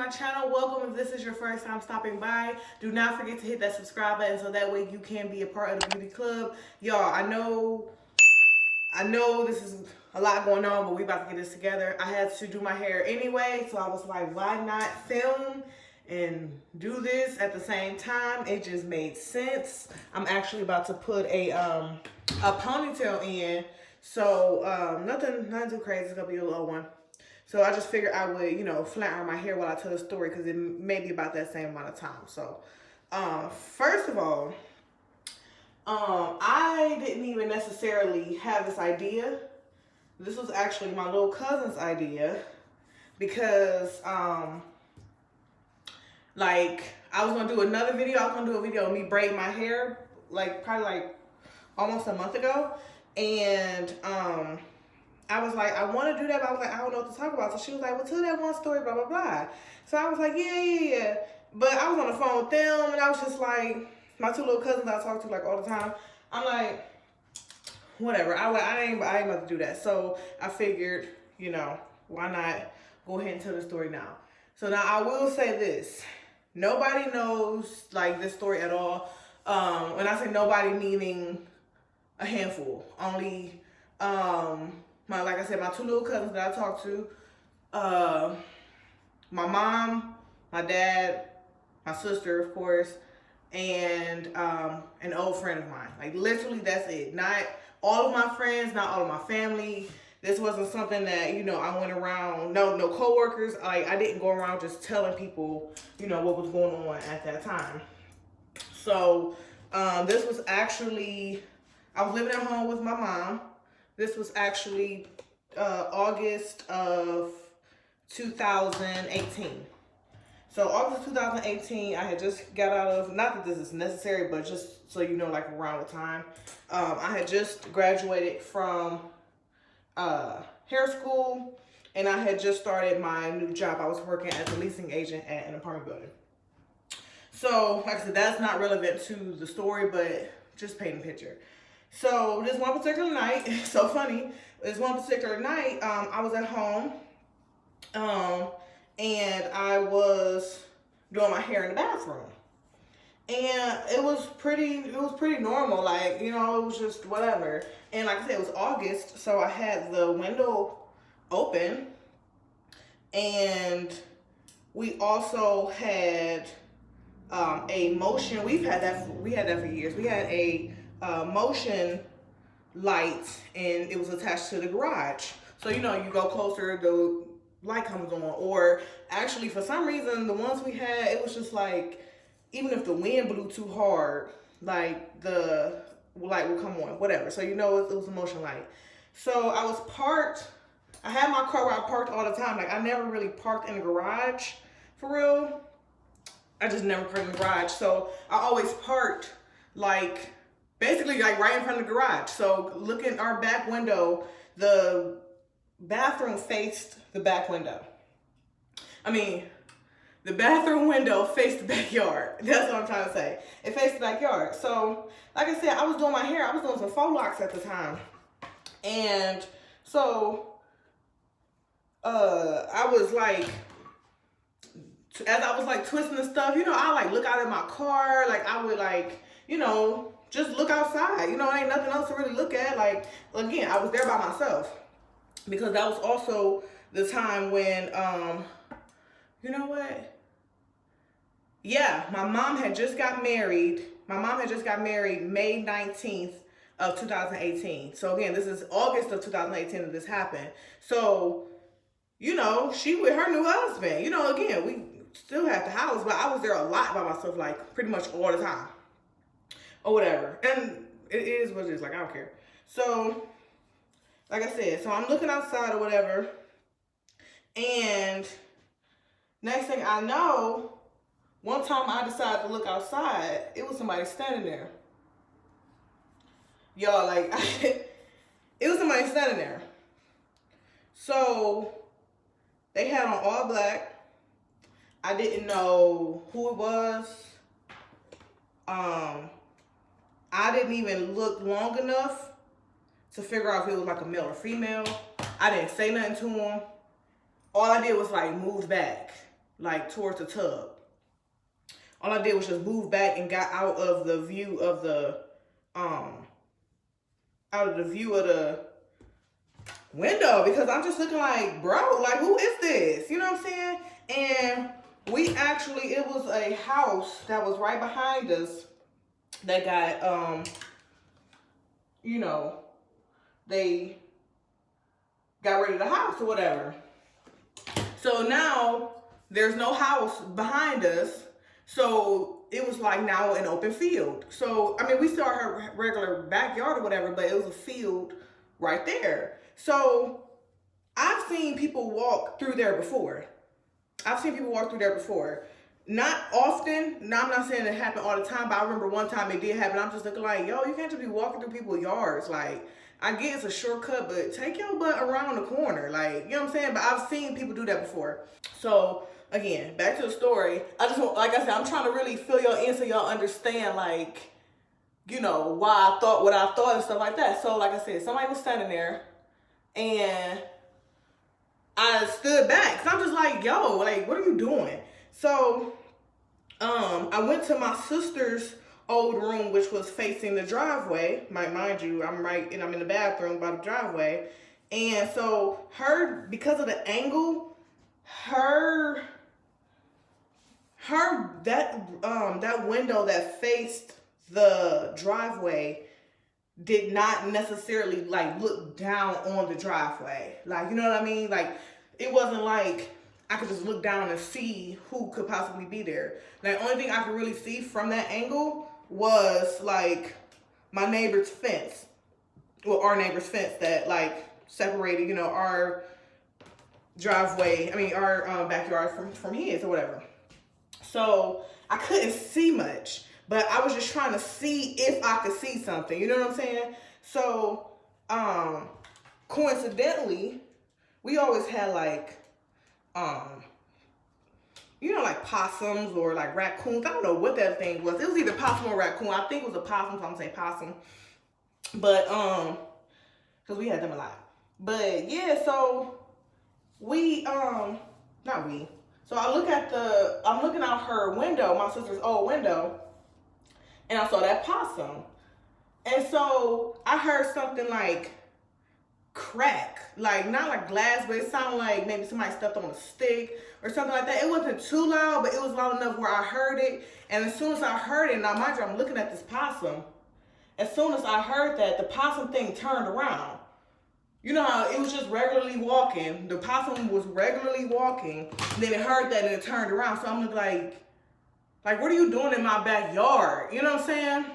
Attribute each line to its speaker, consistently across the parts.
Speaker 1: my channel. Welcome if this is your first time stopping by. Do not forget to hit that subscribe button so that way you can be a part of the beauty club. Y'all, I know this is a lot going on, but we about to get this together. I had to do my hair anyway, so I was like, why not film and do this at the same time? It just made sense. I'm actually about to put a ponytail in, so nothing too crazy. It's gonna be a low one. So I just figured I would, flat iron my hair while I tell the story because it may be about that same amount of time. So, first of all, I didn't even necessarily have this idea. This was actually my little cousin's idea because, I was gonna do another video. I was gonna do a video of me braiding my hair, probably almost a month ago, and I was like, I want to do that, but I was like, I don't know what to talk about. So she was like, well, tell that one story, blah, blah, blah. So I was like, yeah. But I was on the phone with them, and I was just like, my two little cousins I talk to all the time. I'm like, whatever. I ain't about to do that. So I figured, why not go ahead and tell the story now. So now I will say this. Nobody knows, this story at all. When I say nobody, meaning a handful. Only, like I said, my two little cousins that I talk to, my mom, my dad, my sister, of course, and an old friend of mine. Literally, that's it. Not all of my friends, not all of my family. This wasn't something that, I went around, no coworkers. I didn't go around just telling people, what was going on at that time. So, this was actually, I was living at home with my mom. This was actually August of 2018. So August of 2018, I had just got out of, not that this is necessary, but just so you know, around the time, I had just graduated from hair school, and I had just started my new job. I was working as a leasing agent at an apartment building. So, like I said, that's not relevant to the story, but just paint a picture. So this one particular night, so funny, this one particular night, I was at home, and I was doing my hair in the bathroom. And it was pretty normal, it was just whatever. And like I said, it was August, so I had the window open, and we also had a motion, we had that for years. We had a motion light, and it was attached to the garage. So, you go closer, the light comes on. Or actually, for some reason, the ones we had, it was just even if the wind blew too hard, the light would come on, whatever. So, it was a motion light. So I was parked. I had my car where I parked all the time. I never really parked in the garage, for real. I just never parked in the garage. So I always parked, basically right in front of the garage. So looking our back window, the bathroom faced the back window. The bathroom window faced the backyard. That's what I'm trying to say. It faced the backyard. So, like I said, I was doing my hair. I was doing some faux locks at the time. And so, I was as I was twisting the stuff, I look out at my car. I would just look outside. Ain't nothing else to really look at. Again, I was there by myself. Because that was also the time when, you know what? Yeah, my mom had just got married. My mom had just got married May 19th of 2018. So again, this is August of 2018 that this happened. So, she with her new husband. Again, we still have the house, but I was there a lot by myself, pretty much all the time. Or whatever. And it is what it is. I don't care. So, like I said, so I'm looking outside or whatever. And next thing I know, one time I decided to look outside, it was somebody standing there. Y'all, it was somebody standing there. So, they had on all black. I didn't know who it was. I didn't even look long enough to figure out if it was a male or female. I didn't say nothing to him. All I did was move back. like towards the tub. All I did was just move back and got out of the view of the window, because I'm just looking like, bro, like, who is this? You know what I'm saying? And it was a house that was right behind us that got, they got rid of the house or whatever. So now there's no house behind us. So it was like now an open field. So, I mean, we still had a regular backyard or whatever, but it was a field right there. So I've seen people walk through there before. Not often. No, I'm not saying it happened all the time, but I remember one time it did happen. I'm just looking like, yo, you can't just be walking through people's yards. Like, I get it's a shortcut, but take your butt around the corner. Like, you know what I'm saying? But I've seen people do that before. So, again, back to the story. I just want, like I said, I'm trying to really fill y'all in so y'all understand, like, why I thought what I thought and stuff like that. So, like I said, somebody was standing there, and I stood back. So I'm just like, yo, like, what are you doing? So, I went to my sister's old room, which was facing the driveway. Mind you, I'm in the bathroom by the driveway. And so because of the angle, that window that faced the driveway did not necessarily like look down on the driveway. Like, you know what I mean? Like, it wasn't like I could just look down and see who could possibly be there. The only thing I could really see from that angle was like my neighbor's fence. Well, our neighbor's fence that like separated, our driveway, our backyard from his or whatever. So I couldn't see much, but I was just trying to see if I could see something. You know what I'm saying? So, coincidentally, we always had like, like possums or like raccoons. I don't know what that thing was. It was either possum or raccoon. I think it was a possum, so I'm saying possum. But, because we had them a lot. But yeah, so So I'm looking out her window, my sister's old window, and I saw that possum. And so I heard something like crack, like not like glass, but it sounded like maybe somebody stepped on a stick or something like that. It wasn't too loud, but it was loud enough where I heard it. And as soon as I heard it, now mind you, I'm looking at this possum. As soon as I heard that, the possum thing turned around. You know how it was just regularly walking. The possum was regularly walking. And then it heard that and it turned around. So I'm like, what are you doing in my backyard? You know what I'm saying?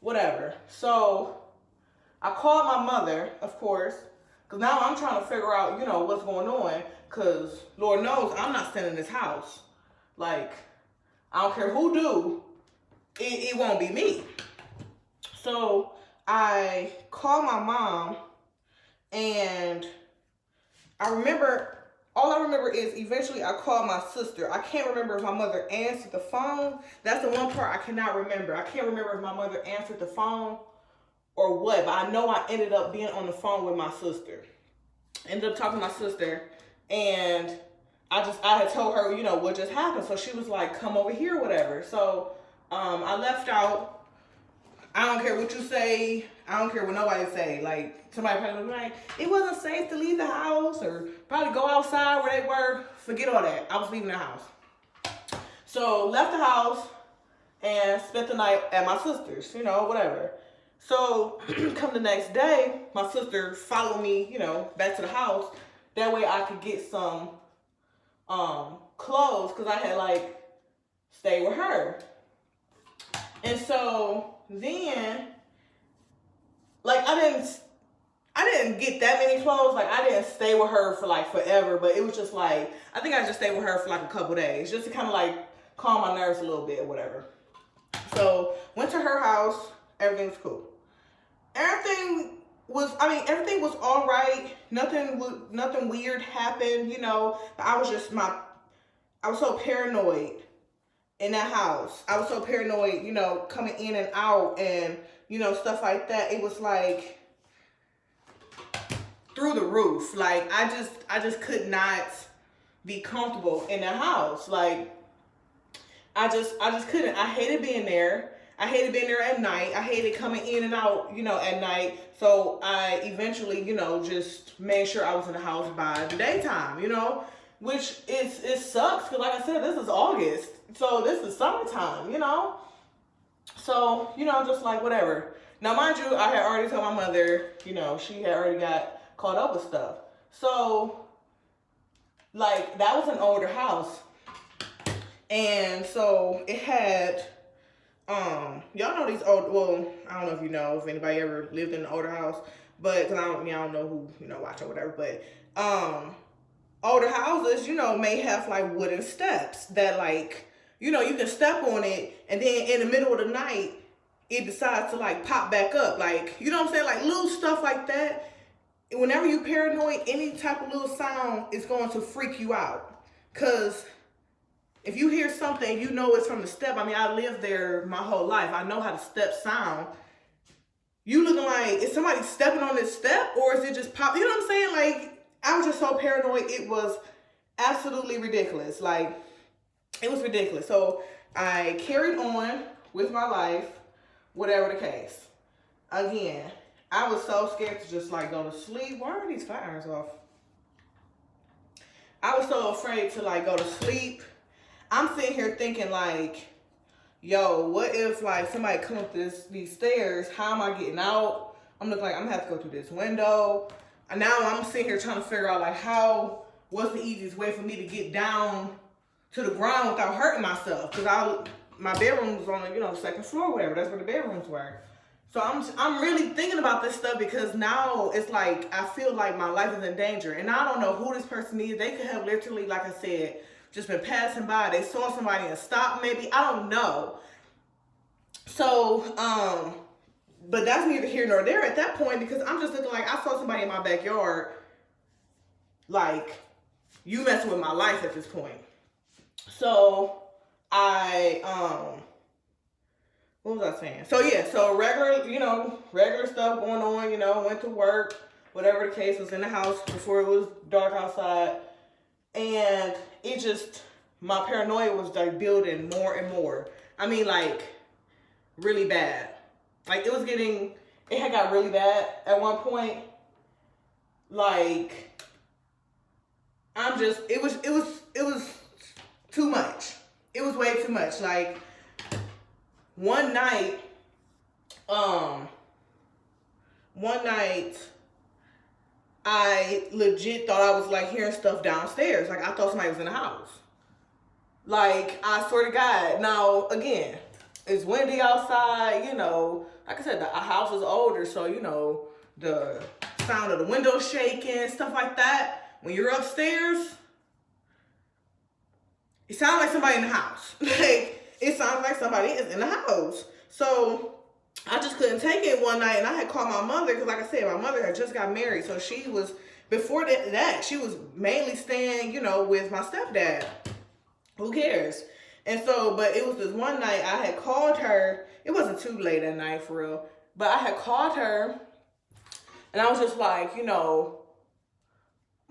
Speaker 1: Whatever. So I called my mother, of course, because now I'm trying to figure out, what's going on. Because Lord knows I'm not staying in this house. Like, I don't care who do, it won't be me. So I called my mom, and all I remember is eventually I called my sister. I can't remember if my mother answered the phone. That's the one part I cannot remember. I can't remember if my mother answered the phone or what, but I know I ended up being on the phone with my sister. Ended up talking to my sister, and I had told her, what just happened. So she was like, come over here, whatever. So I left out. I don't care what you say. I don't care what nobody say. Like, somebody probably be like, it wasn't safe to leave the house, or probably go outside where they were. Forget all that. I was leaving the house. So left the house and spent the night at my sister's, whatever. So come the next day, my sister followed me, back to the house. That way I could get some clothes, because I had stayed with her. And so then, I didn't get that many clothes. I didn't stay with her for forever, but it was just I think I just stayed with her for a couple days, just to kind of calm my nerves a little bit or whatever. So went to her house. Everything was cool. Everything was all right. Nothing weird happened, But I was so paranoid in that house. I was so paranoid, coming in and out and, stuff like that. It was through the roof. I just could not be comfortable in the house. Like, I just couldn't. I hated being there. I hated being there at night. I hated coming in and out, at night. So I eventually, just made sure I was in the house by the daytime, which it sucks because, like I said, this is August. So this is summertime, So, just like whatever. Now, mind you, I had already told my mother, she had already got caught up with stuff. So, like, that was an older house. And so it had, y'all know these old, well, I don't know if you know, if anybody ever lived in an older house, but, because I don't know who, watch or whatever, but, older houses, may have, like, wooden steps that, like, you can step on it, and then in the middle of the night, it decides to, like, pop back up, like, you know what I'm saying, like, little stuff like that. Whenever you're paranoid, any type of little sound is going to freak you out, because if you hear something, it's from the step. I mean, I lived there my whole life. I know how the steps sound. You looking like, is somebody stepping on this step, or is it just pop? You know what I'm saying? Like, I was just so paranoid. It was absolutely ridiculous. Like, it was ridiculous. So I carried on with my life, whatever the case. Again, I was so scared to just, like, go to sleep. Why are these fires off? I was so afraid to, like, go to sleep. I'm sitting here thinking, like, yo, what if, like, somebody come up these stairs? How am I getting out? I'm looking like I'm going to have to go through this window. And now I'm sitting here trying to figure out, like, what's the easiest way for me to get down to the ground without hurting myself? Because my bedroom was on the, second floor or whatever. That's where the bedrooms were. So I'm really thinking about this stuff because now it's like I feel like my life is in danger. And I don't know who this person is. They could have literally, like I said, just been passing by. They saw somebody and stopped maybe. I don't know. So, but that's neither here nor there at that point because I'm just looking like I saw somebody in my backyard. Like, you messing with my life at this point. So, what was I saying? So, yeah, so regular stuff going on, went to work, whatever the case, was in the house before it was dark outside. And it just, my paranoia was like building more and more. I mean, like, really bad. Like, it had got really bad at one point. Like, it was too much. It was way too much. Like, one night, I legit thought I was, like, hearing stuff downstairs. Like, I thought somebody was in the house. Like, I swear to God. Now, again, it's windy outside, Like I said, the house is older, so, the sound of the windows shaking, stuff like that. When you're upstairs, it sounds like somebody in the house. Like, it sounds like somebody is in the house. So I just couldn't take it one night, and I had called my mother because, like I said, my mother had just got married. So she was, before that, she was mainly staying, with my stepdad. Who cares? And so, but it was this one night I had called her. It wasn't too late at night, for real. But I had called her, and I was just like,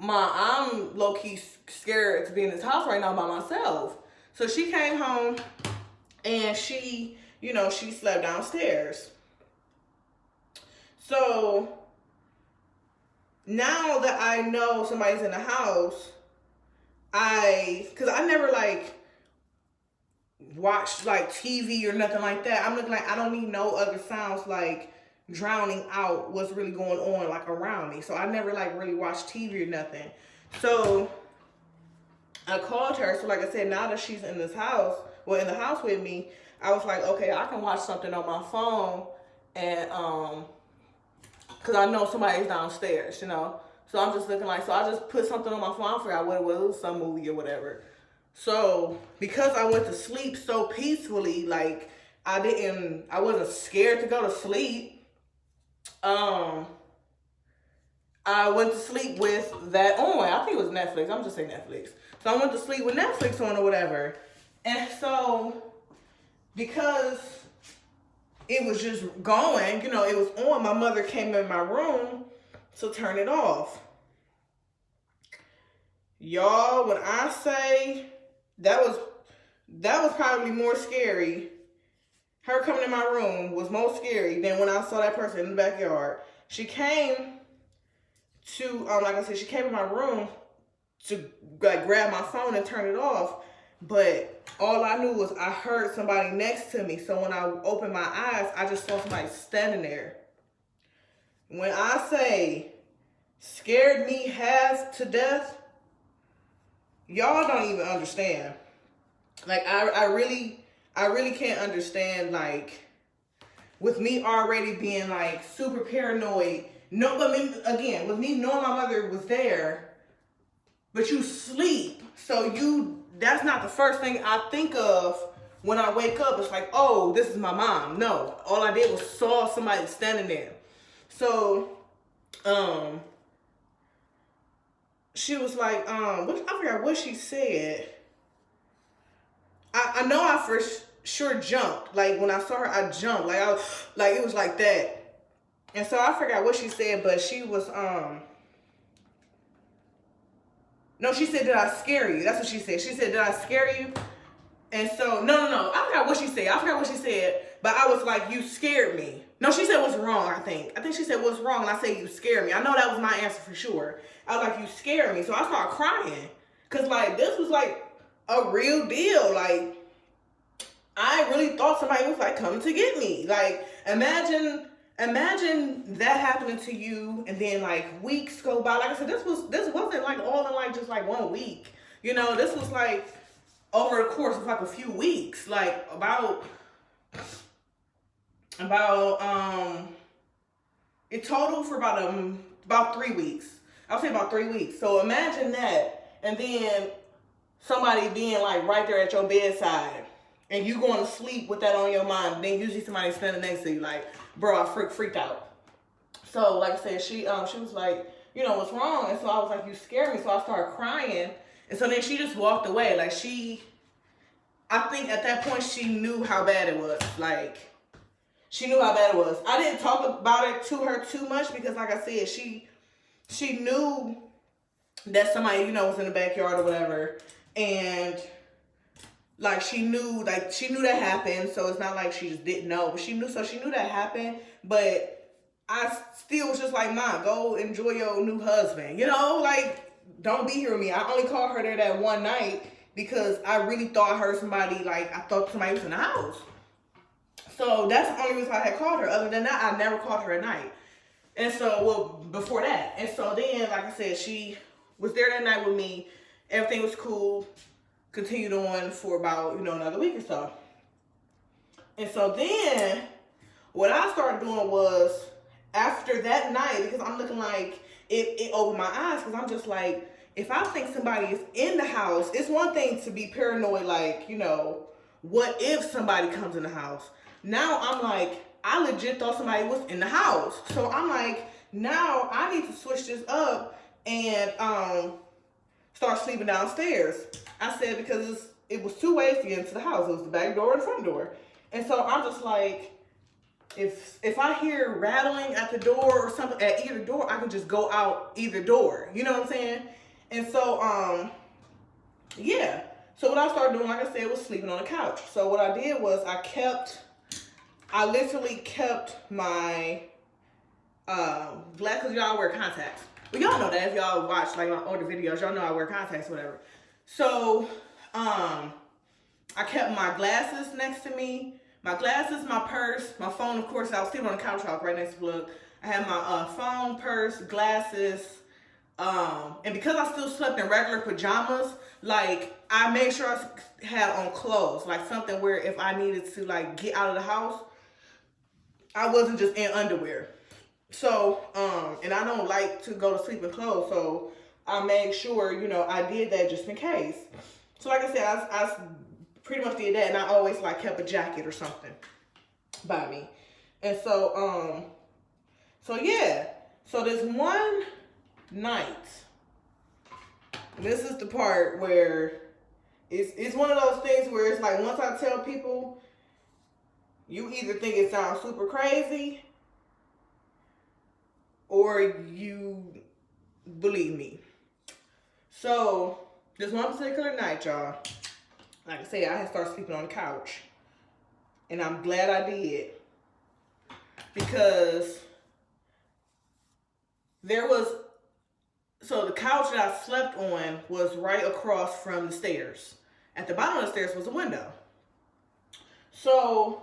Speaker 1: I'm low-key scared to be in this house right now by myself. So she came home, and she slept downstairs. So now that I know somebody's in the house, because I never, like, watched, like, TV or nothing like that. I'm looking like I don't need no other sounds, like, drowning out what's really going on, like, around me. So I never, like, really watched TV or nothing. So I called her. So, like I said, now that she's in this house, in the house with me, I was like, okay, I can watch something on my phone, and because I know somebody's downstairs, So I'm just looking like, so I just put something on my phone. I forgot what it was, some movie or whatever. So because I went to sleep so peacefully, like, I wasn't scared to go to sleep. I went to sleep with that on. I think it was Netflix. I'm just saying Netflix. So I went to sleep with Netflix on or whatever. And so, because it was just going, it was on, my mother came in my room to turn it off. Y'all, when I say that was probably more scary. Her coming in my room was more scary than when I saw that person in the backyard. She came to, like I said, she came in my room to like grab my phone and turn it off. But all I knew was I heard somebody next to me. So when I opened my eyes, I just saw somebody standing there. When I say scared me half to death, y'all don't even understand. Like I really can't understand, like, with me already being like super paranoid. No, but again, with me knowing my mother was there, but you sleep, so that's not the first thing I think of when I wake up. It's like, oh, this is my mom. No, all I did was saw somebody standing there. So, she was like, I forgot what she said. I know I for sure jumped. Like when I saw her, I jumped. Like it was like that. And so I forgot what she said, but she was no, she said, "Did I scare you?" That's what she said. She said, "Did I scare you?" And so no. I forgot what she said. But I was like, "You scared me." No, she said, "What's wrong?" I think she said, "What's wrong?" And I said, "You scared me." I know that was my answer for sure. I was like, "You scared me." So I started crying. Cause like this was like a real deal. Like I really thought somebody was like coming to get me. Like imagine that happening to you, and then like weeks go by. Like I said, this wasn't like all in like just like 1 week. You know, this was like over the course of like a few weeks. Like about it totaled for about 3 weeks. I would say about 3 weeks. So imagine that, and then somebody being like right there at your bedside, and you going to sleep with that on your mind. Then usually somebody standing next to you, like, bro, I freaked out. So like I said, she was like, you know, what's wrong? And so I was like, you scared me. So I started crying, and so then she just walked away. Like I think at that point she knew how bad it was. Like she knew how bad it was. I didn't talk about it to her too much because, like I said, she knew that somebody, you know, was in the backyard or whatever, and like she knew that happened. So it's not like she just didn't know, but she knew that happened. But I still was just like, "Ma, go enjoy your new husband." You know, like, don't be here with me. I only called her there that one night because I really thought I heard somebody, like, I thought somebody was in the house. So that's the only reason I had called her. Other than that, I never called her at night. And so, well, before that. And so then, like I said, she was there that night with me. Everything was cool. Continued on for about, you know, another week or so. And so then, what I started doing was, after that night, because I'm looking like, it opened my eyes, because I'm just like, if I think somebody is in the house, it's one thing to be paranoid, like, you know, what if somebody comes in the house? Now I'm like, I legit thought somebody was in the house. So I'm like, now I need to switch this up and start sleeping downstairs. I said, because it was 2 ways to get into the house. It was the back door and the front door. And so I'm just like, if I hear rattling at the door or something at either door, I can just go out either door. You know what I'm saying? And so, yeah. So what I started doing, like I said, was sleeping on the couch. So what I did was I literally kept my glasses. Y'all wear contacts. Well, y'all know that if y'all watch like my older videos, y'all know I wear contacts, whatever. So, I kept my glasses next to me. My glasses, my purse, my phone, of course. I was sleeping on the couch right next to the plug. I had my phone, purse, glasses, and because I still slept in regular pajamas, like I made sure I had on clothes, like something where if I needed to like get out of the house, I wasn't just in underwear. So, and I don't like to go to sleep in clothes, so I made sure, you know, I did that just in case. So like I said, I pretty much did that, and I always like kept a jacket or something by me. And so, so yeah. So this one night, this is the part where it's one of those things where it's like, once I tell people, you either think it sounds super crazy or you believe me. So this one particular night, y'all, like I said, I had started sleeping on the couch. And I'm glad I did. Because so the couch that I slept on was right across from the stairs. At the bottom of the stairs was a window. So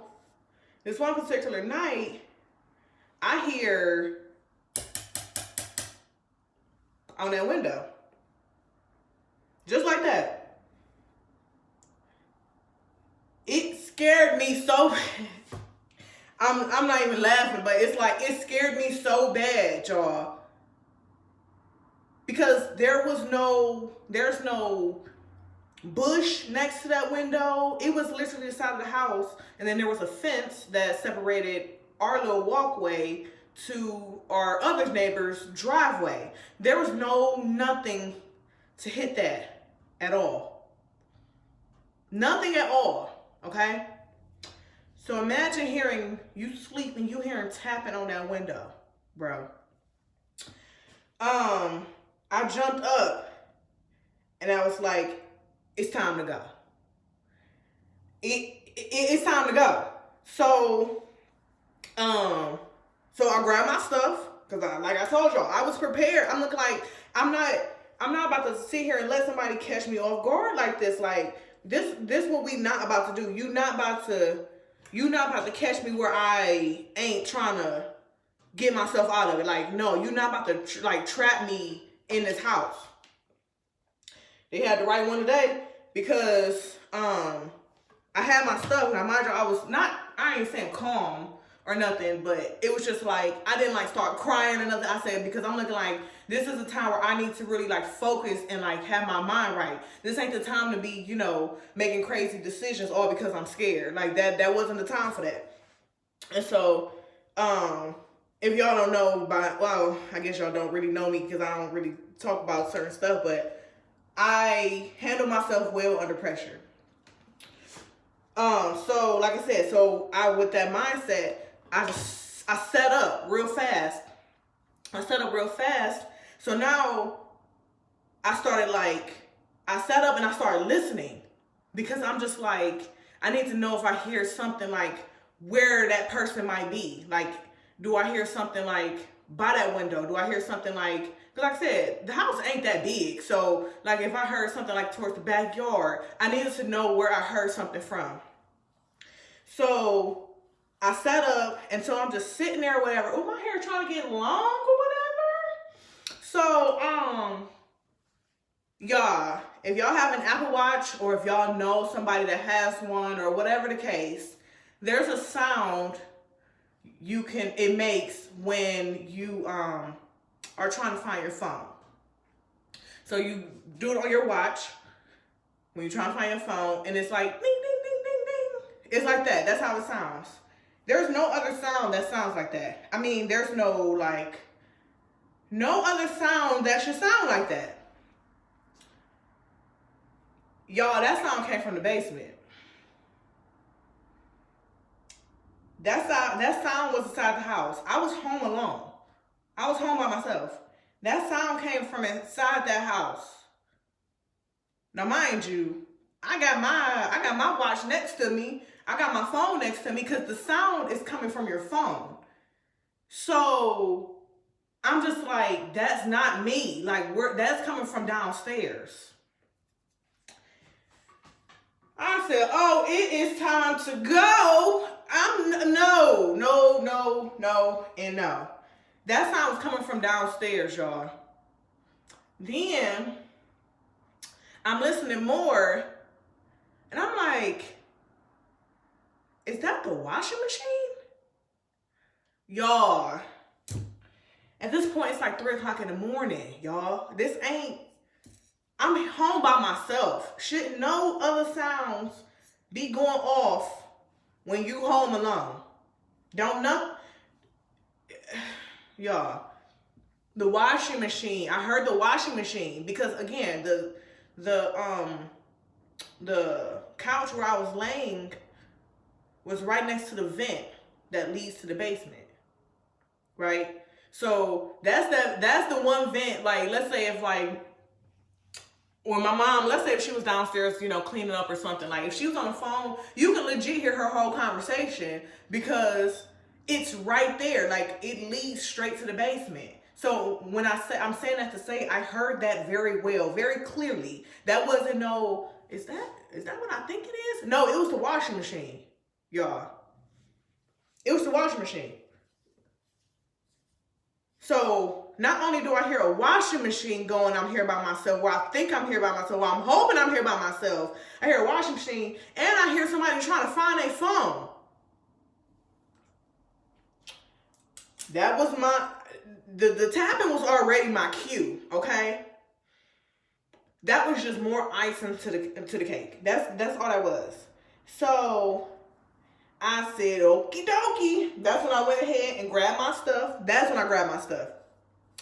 Speaker 1: this one particular night, I hear on that window. Just like that. It scared me so bad. I'm not even laughing, but it's like, it scared me so bad, y'all. Because there's no bush next to that window. It was literally the side of the house. And then there was a fence that separated our little walkway to our other neighbor's driveway. There was nothing to hit that at all. Nothing at all, okay? So imagine you sleeping, you hearing tapping on that window, bro. I jumped up and I was like, it's time to go. It's time to go. So I grabbed my stuff because like I told y'all, I was prepared. I'm looking like I'm not about to sit here and let somebody catch me off guard like this. Like this what we not about to do. You not about to catch me where I ain't trying to get myself out of it. Like, no, you're not about to trap me in this house. They had the right one today because I had my stuff. Now, mind you, I ain't saying calm or nothing, but it was just like, I didn't start crying or nothing. I said, because I'm looking like, this is a time where I need to really focus and have my mind right. This ain't the time to be, making crazy decisions all because I'm scared. That wasn't the time for that. And so, if y'all don't know I guess y'all don't really know me because I don't really talk about certain stuff, but I handle myself well under pressure. So like I said, with that mindset, I set up real fast. So now I started I set up and I started listening because I'm just I need to know if I hear something where that person might be. Do I hear something by that window? Do I hear something because like I said, the house ain't that big. So if I heard something towards the backyard, I needed to know where I heard something from. So I set up, and so I'm just sitting there or whatever. Oh, my hair trying to get long or whatever. So, y'all, if y'all have an Apple Watch or if y'all know somebody that has one or whatever the case, there's a sound it makes when you are trying to find your phone. So you do it on your watch when you're trying to find your phone, and it's like ding, ding, ding, ding, ding. It's like that. That's how it sounds. There's no other sound that sounds like that. I mean, there's no other sound that should sound like that. Y'all, that sound came from the basement. That sound was inside the house. I was home alone. I was home by myself. That sound came from inside that house. Now, mind you, I got my watch next to me. I got my phone next to me because the sound is coming from your phone. So I'm just that's not me. That's coming from downstairs. I said, oh, it is time to go. No, and no. That sound was coming from downstairs, y'all. Then I'm listening more, and I'm like, is that the washing machine? Y'all, at this point, it's 3:00 in the morning, y'all. I'm home by myself. Should no other sounds be going off when you home alone? Don't know. Y'all, the washing machine. I heard the washing machine because again, the couch where I was laying was right next to the vent that leads to the basement. Right? So that's the one vent, let's say if or my mom, let's say if she was downstairs, you know, cleaning up or something, like if she was on the phone, you can legit hear her whole conversation because it's right there. Like it leads straight to the basement. So when I'm saying that to say, I heard that very well, very clearly. That wasn't no, is that what I think it is? No, it was the washing machine, y'all. It was the washing machine. So not only do I hear a washing machine going, I'm here by myself, where I think I'm here by myself, where I'm hoping I'm here by myself. I hear a washing machine, and I hear somebody trying to find a phone. That was the tapping was already my cue, okay? That was just more icing to the cake. That's all that was. So I said, okie dokie. That's when I went ahead and grabbed my stuff. That's when I grabbed my stuff.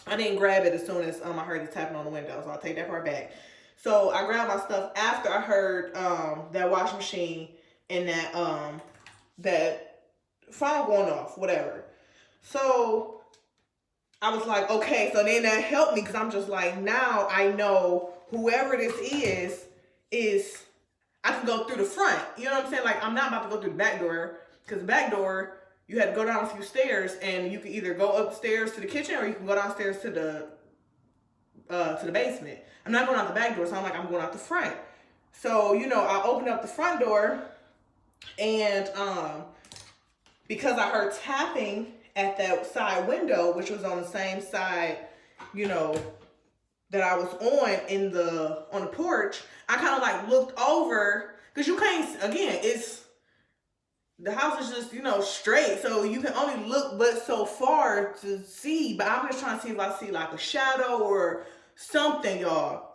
Speaker 1: I didn't grab it as soon as I heard it tapping on the window, so I'll take that part back. So I grabbed my stuff after I heard that washing machine and that phone going off, whatever. So I was like, okay, so then that helped me because I'm just like, now I know whoever this is I can go through the front. You know what I'm saying? Like, I'm not about to go through the back door because the back door, you had to go down a few stairs and you can either go upstairs to the kitchen or you can go downstairs to the basement. I'm not going out the back door, so I'm going out the front. So, you know, I opened up the front door and because I heard tapping at that side window, which was on the same side, you know, that I was on the porch, I kind of like looked over because you can't, again, the house is just, you know, straight. So you can only look but so far to see, but I'm just trying to see if I see like a shadow or something, y'all.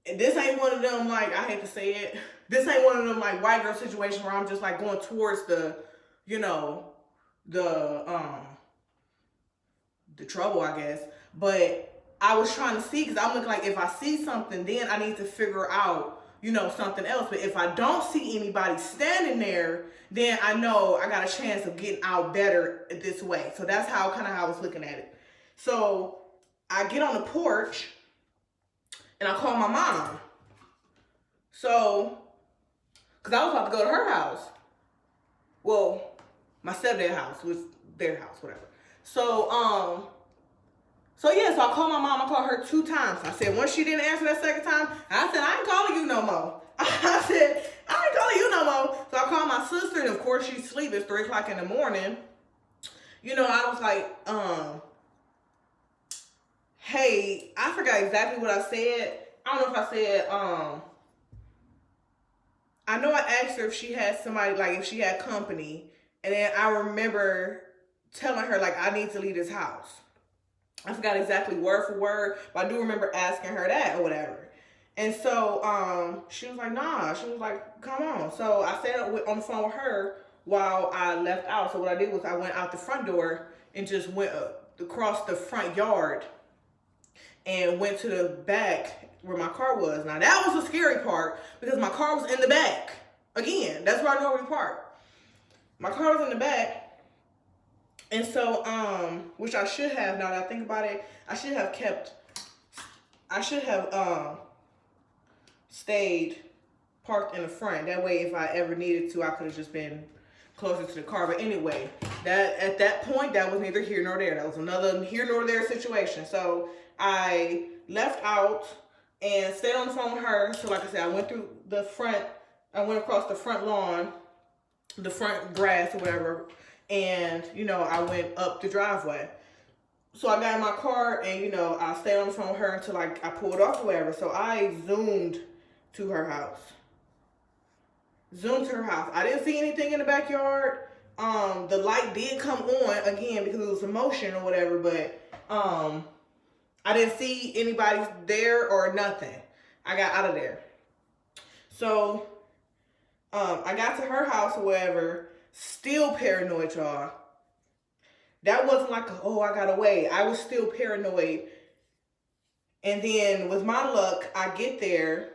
Speaker 1: And this ain't one of them, like, I hate to say it, this ain't one of them like white girl situations where I'm just like going towards the, you know, the trouble, I guess. But I was trying to see because I'm looking like if I see something, then I need to figure out, you know, something else. But if I don't see anybody standing there, then I know I got a chance of getting out better this way. So that's how I was looking at it. So I get on the porch and I call my mom. So, because I was about to go to her house. Well, my stepdad's house was their house, whatever. So yeah, so I called my mom. I called her 2 times. I said, once she didn't answer that second time, I said, I ain't calling you no more. I said, I ain't calling you no more. So I called my sister, and of course she's asleep. It's 3 o'clock in the morning. You know, I was like, hey, I forgot exactly what I said. I don't know if I said, I know I asked her if she had somebody, like if she had company. And then I remember telling her, like, I need to leave this house. I forgot exactly word for word, but I do remember asking her that or whatever. And so she was like, nah. She was like, come on. So I sat on the phone with her while I left out. So what I did was I went out the front door and just went across the front yard and went to the back where my car was. Now that was the scary part because my car was in the back. Again, that's where I normally park. My car was in the back. And so, which I should have, now that I think about it, I should have stayed parked in the front. That way, if I ever needed to, I could have just been closer to the car. But anyway, at that point, that was neither here nor there. That was another here nor there situation. So I left out and stayed on the phone with her. So like I said, I went through the front, I went across the front lawn, the front grass or whatever. And, you know, I went up the driveway. So I got in my car and, you know, I stayed on the phone with her until I pulled off or whatever. So I zoomed to her house. Zoomed to her house. I didn't see anything in the backyard. The light did come on again because it was in motion or whatever. But I didn't see anybody there or nothing. I got out of there. So I got to her house or whatever. Still paranoid, y'all. That wasn't like, oh, I got away. I was still paranoid. And then with my luck, I get there.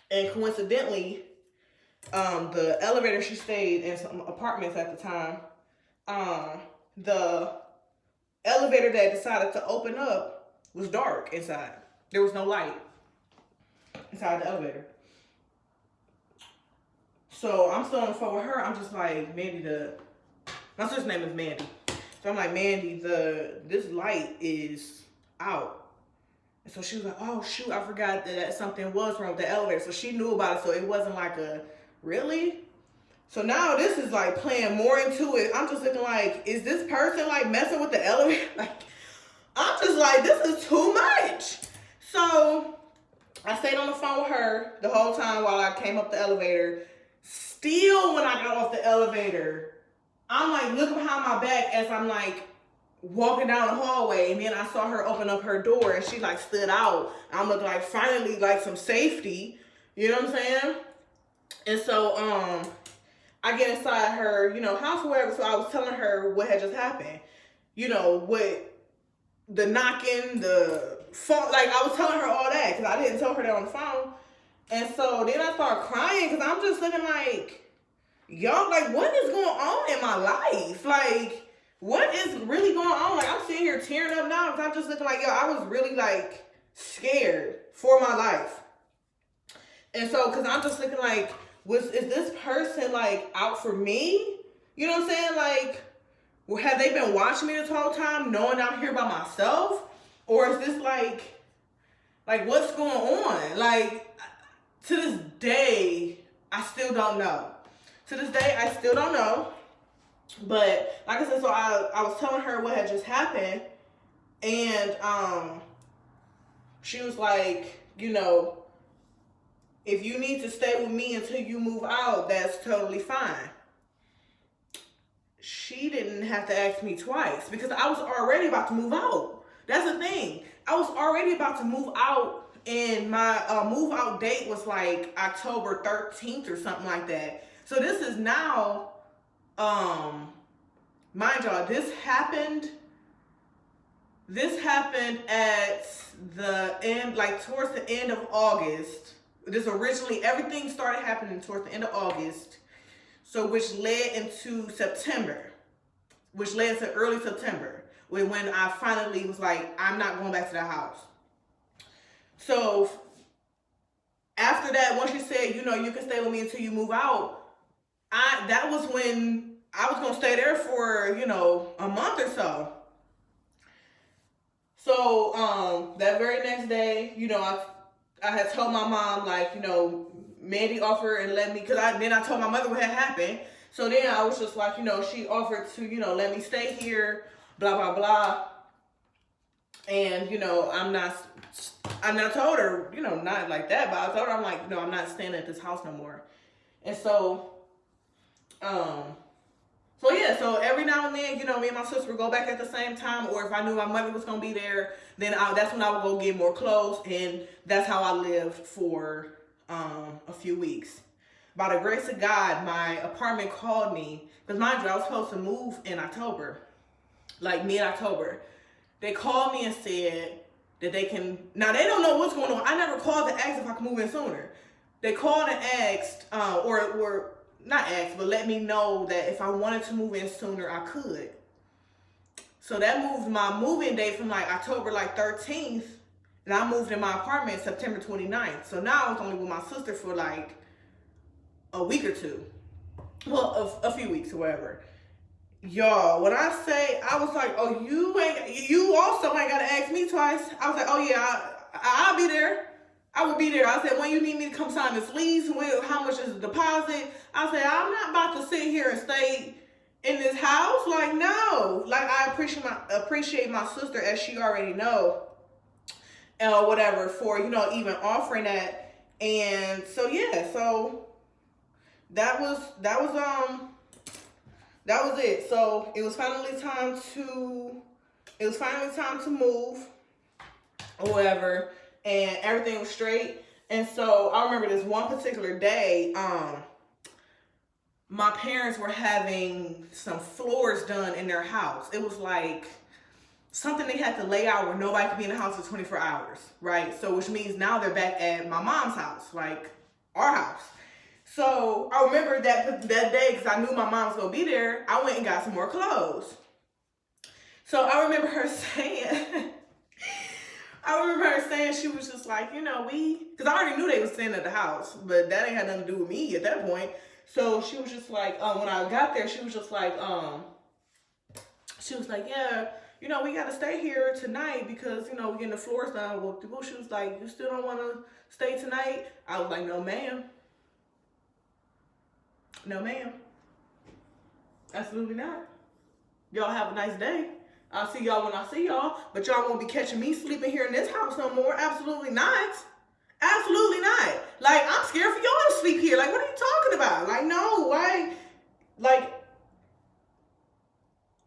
Speaker 1: And coincidentally, the elevator, she stayed in some apartments at the time. The elevator that decided to open up was dark inside. There was no light. inside the elevator. So I'm still on the phone with her. I'm just like, Mandy, my sister's name is Mandy. So I'm like, Mandy, this light is out. And so she was like, oh shoot, I forgot that something was wrong with the elevator. So she knew about it, so it wasn't like a, really? So now this is like playing more into it. I'm just looking like, is this person like messing with the elevator? Like, I'm just like, this is too much. So I stayed on the phone with her the whole time while I came up the elevator. Still, when I got off the elevator, I'm like looking behind my back as I'm like walking down the hallway, and then I saw her open up her door, and she like stood out. I'm looking like finally like some safety, you know what I'm saying? And so I get inside her, house or whatever. So I was telling her what had just happened, what the knocking, the phone, like I was telling her all that because I didn't tell her that on the phone. And so then I start crying because I'm just looking like, y'all, like, what is going on in my life? Like, what is really going on? Like, I'm sitting here tearing up now because I'm just looking like, yo, I was really, like, scared for my life. And so, because I'm just looking like, is this person, like, out for me? You know what I'm saying? Like, have they been watching me this whole time, knowing I'm here by myself? Or is this, like, what's going on? Like, to this day, I still don't know. To this day, I still don't know. But like I said, so I was telling her what had just happened. And she was like, if you need to stay with me until you move out, that's totally fine. She didn't have to ask me twice because I was already about to move out. That's the thing. I was already about to move out. And my move out date was like October 13th or something like that. So this is now, mind y'all, this happened at the end, like towards the end of August. This originally, everything started happening towards the end of August. So which led into September, which led to early September, when I finally was like, I'm not going back to the house. So after that, once she said, you can stay with me until you move out, that was when I was going to stay there for, a month or so. So that very next day, I had told my mom, like, Mandy offered and let me, because then I told my mother what had happened. So then I was just like, she offered to, let me stay here, blah, blah, blah. And, I told her, not like that, but I told her, I'm like, I'm not staying at this house no more. And so, so every now and then, me and my sister would go back at the same time, or if I knew my mother was going to be there, then that's when I would go get more clothes, and that's how I lived for a few weeks. By the grace of God, my apartment called me, because mind you, I was supposed to move in October, like mid-October. They called me and said that they can, now they don't know what's going on. I never called to ask if I could move in sooner. They called and asked, or not asked, but let me know that if I wanted to move in sooner, I could. So that moved my moving date from like October 13th, and I moved in my apartment September 29th. So now I was only with my sister for like a week or two. Well, a few weeks or whatever. Y'all, when I say, I was like, oh, you also ain't got to ask me twice. I was like, oh yeah, I'll be there. I will be there. I said, when you need me to come sign this lease, how much is the deposit? I said, I'm not about to sit here and stay in this house. Like, no. Like, I appreciate my sister, as she already know, whatever, for, even offering that. And so, yeah, so that was it. So it was finally time to move or whatever, and everything was straight. And so I remember this one particular day, my parents were having some floors done in their house. It was like something they had to lay out where nobody could be in the house for 24 hours, right? So which means now they're back at my mom's house, like our house. So I remember that day, because I knew my mom was going to be there, I went and got some more clothes. So I remember her saying, I remember her saying, she was just like, you know, because I already knew they was staying at the house, but that ain't had nothing to do with me at that point. So she was just like, when I got there, she was just like, yeah, you know, we got to stay here tonight because, you know, we're getting the floors done. Well, she was like, you still don't want to stay tonight? I was like, no, ma'am. No, ma'am. Absolutely not. Y'all have a nice day. I'll see y'all when I see y'all, but y'all won't be catching me sleeping here in this house no more. Absolutely not. Absolutely not. Like, I'm scared for y'all to sleep here. Like, what are you talking about? Like, no, why? Like,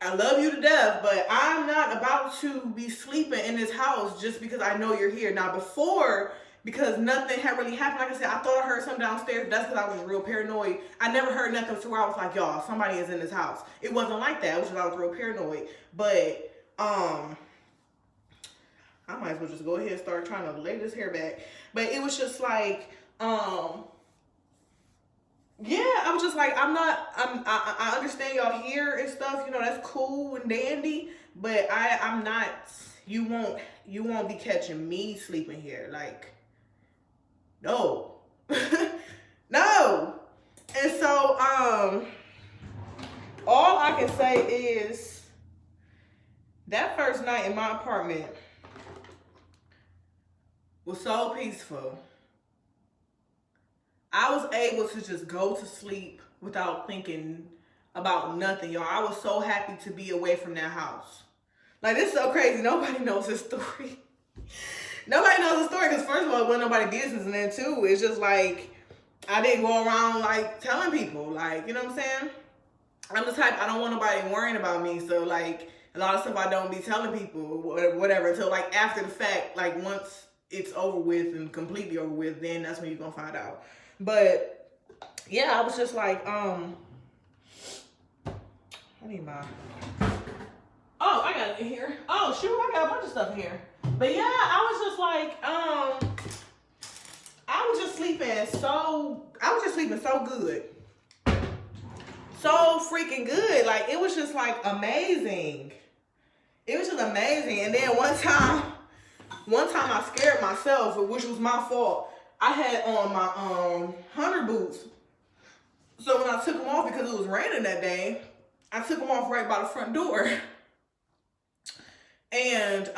Speaker 1: I love you to death, but I'm not about to be sleeping in this house just because I know you're here. Now, before, because nothing had really happened, like I said, I thought I heard something downstairs. That's because I was real paranoid. I never heard nothing to where I was like, y'all, somebody is in this house. It wasn't like that. It was just I was real paranoid. But, I might as well just go ahead and start trying to lay this hair back. But it was just like, yeah, I was just like, I understand y'all here and stuff, you know, that's cool and dandy, but I'm not, you won't be catching me sleeping here, like, no, no. And so, all I can say is, that first night in my apartment was so peaceful. I was able to just go to sleep without thinking about nothing, y'all. I was so happy to be away from that house. Like, this is so crazy. Nobody knows this story. Nobody knows the story because, first of all, it wasn't nobody's business. And then, two, it's just like, I didn't go around, like, telling people. Like, you know what I'm saying? I'm the type, I don't want nobody worrying about me. So, like, a lot of stuff I don't be telling people, whatever, until, like, after the fact, like, once it's over with and completely over with, then that's when you're going to find out. But yeah, I was just like, I need my, oh, I got it in here. Oh, shoot, I got a bunch of stuff in here. But yeah, I was just like, I was just sleeping so good. So freaking good. Like, it was just like amazing. It was just amazing. And then one time I scared myself, which was my fault. I had on my hunter boots. So when I took them off, because it was raining that day, I took them off right by the front door. And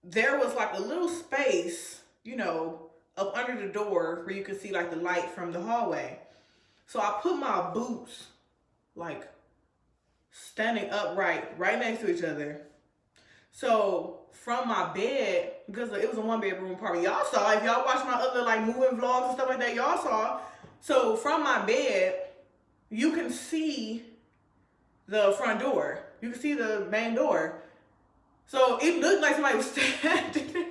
Speaker 1: there was like a little space, you know, up under the door where you could see like the light from the hallway. So I put my boots like standing upright, right next to each other. So from my bed, because it was a 1-bedroom apartment, y'all saw, if y'all watched my other like moving vlogs and stuff like that, y'all saw. So from my bed, you can see the front door. You can see the main door. So it looked like somebody was standing there.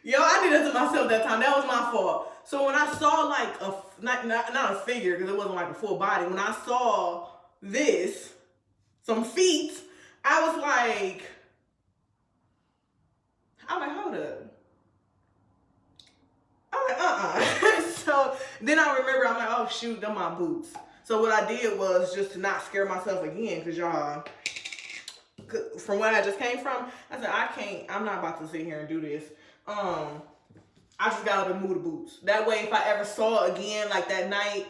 Speaker 1: Yo, I did that to myself that time. That was my fault. So when I saw like not a figure, because it wasn't like a full body. When I saw this, some feet, I was like, hold up. I'm like, So then I remember, I'm like, oh shoot, them my boots. So what I did was just to not scare myself again, because y'all, from where I just came from, I said, I'm not about to sit here and do this. I just gotta move the boots. That way, if I ever saw it again, like that night,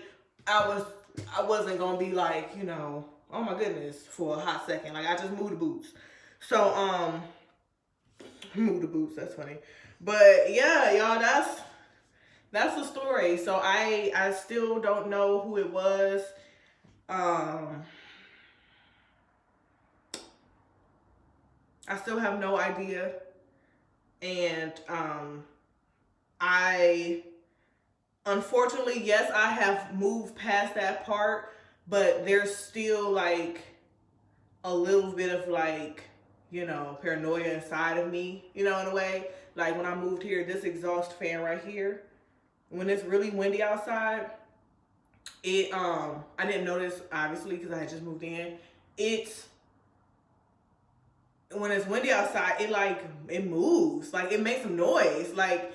Speaker 1: I wasn't gonna be like, you know, oh my goodness, for a hot second. Like, I just moved the boots. So, move the boots, that's funny. But yeah, y'all, that's the story. So I still don't know who it was. I still have no idea. And unfortunately, yes, I have moved past that part, but there's still like a little bit of like, you know, paranoia inside of me, you know, in a way. Like when I moved here, this exhaust fan right here, when it's really windy outside, I didn't notice, obviously, because I had just moved in. When it's windy outside, it moves. Like, it makes some noise. Like,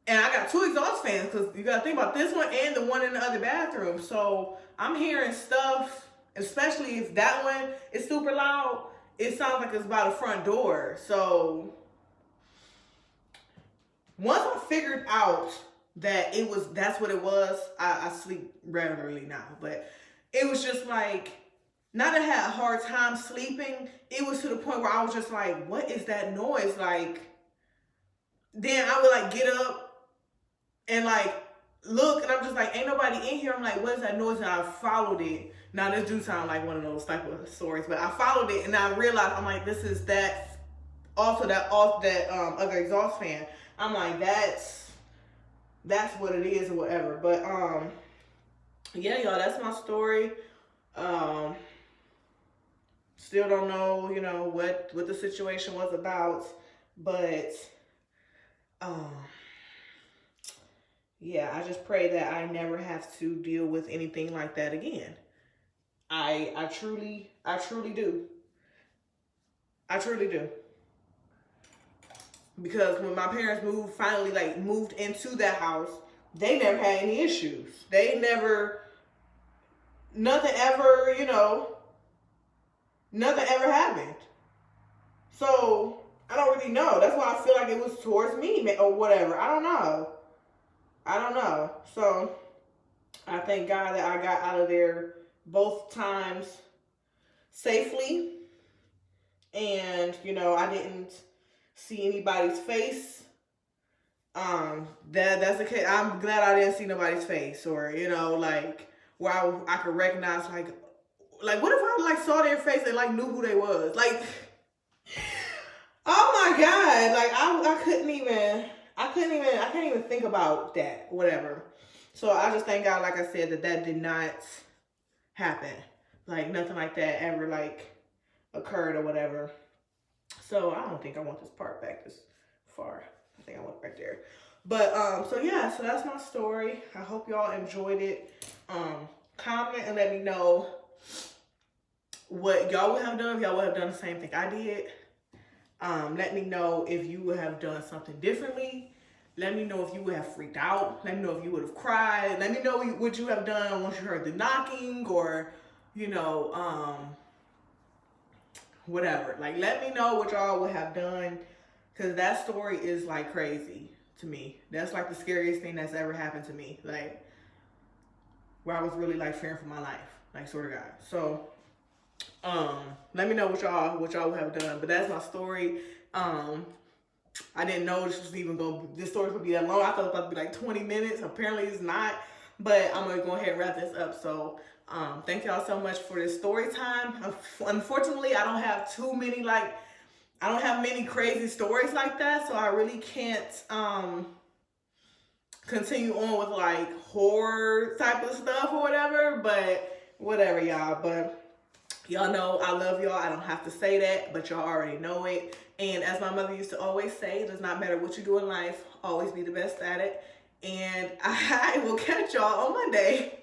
Speaker 1: and I got 2 exhaust fans, because you got to think about this one and the one in the other bathroom. So I'm hearing stuff, especially if that one is super loud. it sounds like it's by the front door. So once I figured out that that's what it was, I sleep regularly now. But it was just like, not that I had a hard time sleeping, it was to the point where I was just like, what is that noise? Like, then I would like get up and like look, and I'm just like, ain't nobody in here. I'm like, what is that noise? And I followed it. Now this do sound like one of those type of stories, but I followed it and I realized, I'm like, this is that other exhaust fan. I'm like, that's what it is or whatever. But yeah, y'all, that's my story. Still don't know, you know, what the situation was about, but yeah, I just pray that I never have to deal with anything like that again. I truly do. I truly do. Because when my parents finally moved into that house, they never had any issues. Nothing ever, you know, nothing ever happened. So I don't really know. That's why I feel like it was towards me or whatever. I don't know. So I thank God that I got out of there both times safely. And, you know, I didn't see anybody's face. That's the case. I'm glad I didn't see nobody's face, or, you know, like where I could recognize like what if I like saw their face and like knew who they was? Like, oh my God. Like I can't even think about that, whatever. So I just thank God, like I said, that did not happen. Like nothing like that ever like occurred or whatever. So I don't think I want this part back this far. I think I want it back there. But so yeah, so that's my story. I hope y'all enjoyed it. Comment and let me know what y'all would have done, if y'all would have done the same thing I did. Let me know if you would have done something differently. Let me know if you would have freaked out. Let me know if you would have cried. Let me know what you have done once you heard the knocking, or, you know, whatever. Like, let me know what y'all would have done, because that story is like crazy to me. That's like the scariest thing that's ever happened to me. Like, where I was really like fearing for my life. Like, sort of God. So, let me know what y'all would have done. But that's my story. I didn't know this story would be that long. I thought it was about to be like 20 minutes. Apparently it's not. But I'm gonna go ahead and wrap this up. So thank y'all so much for this story time. Unfortunately, I don't have many crazy stories like that, so I really can't continue on with like horror type of stuff or whatever. But whatever, y'all. But y'all know I love y'all. I don't have to say that, but y'all already know it. And as my mother used to always say, it does not matter what you do in life, always be the best at it. And I will catch y'all on Monday.